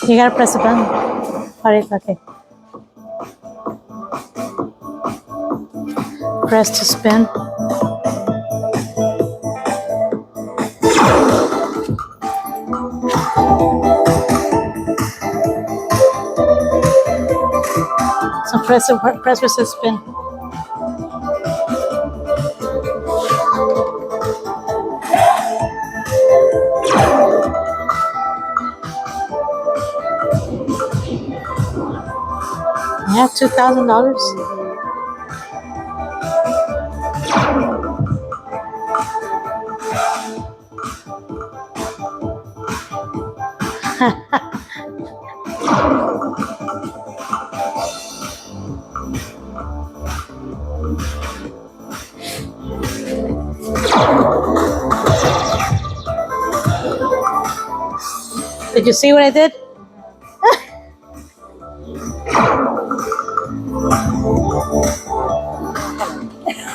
You gotta press the button. Alright, okay. Press to spin. So press to spin. Yeah, $2,000. Did you see what I did?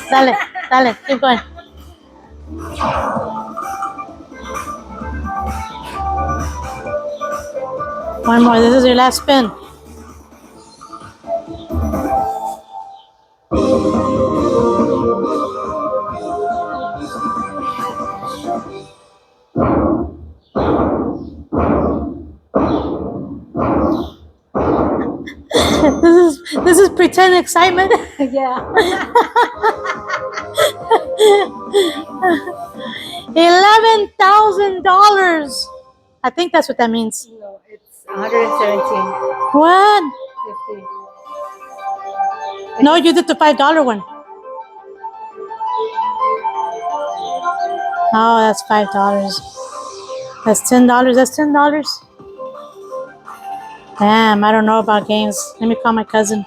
Dale, dale, keep going. One more. This is your last spin. This is pretend excitement. Yeah. $11,000. I think that's what that means. No, it's 117. What? 50. No, you did the $5 one. Oh, that's $5. That's $10. That's $10. Damn, I don't know about games. Let me call my cousin.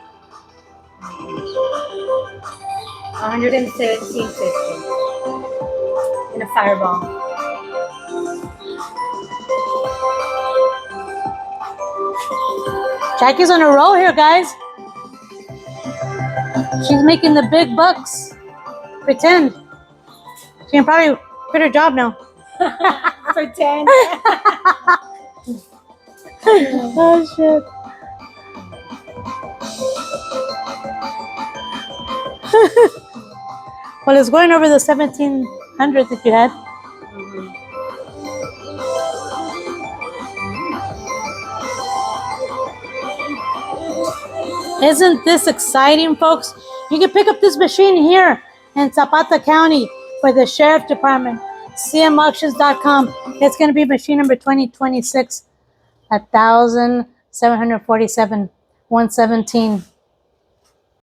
117.50 in a fireball. Jackie's on a roll here, guys. She's making the big bucks. Pretend. She can probably quit her job now. Pretend. Oh, shit. Well, it's going over the 1,700 that you had. Isn't this exciting, folks? You can pick up this machine here in Zapata County for the Sheriff Department. CMauctions.com. It's going to be machine number 2026. 1,747. 117.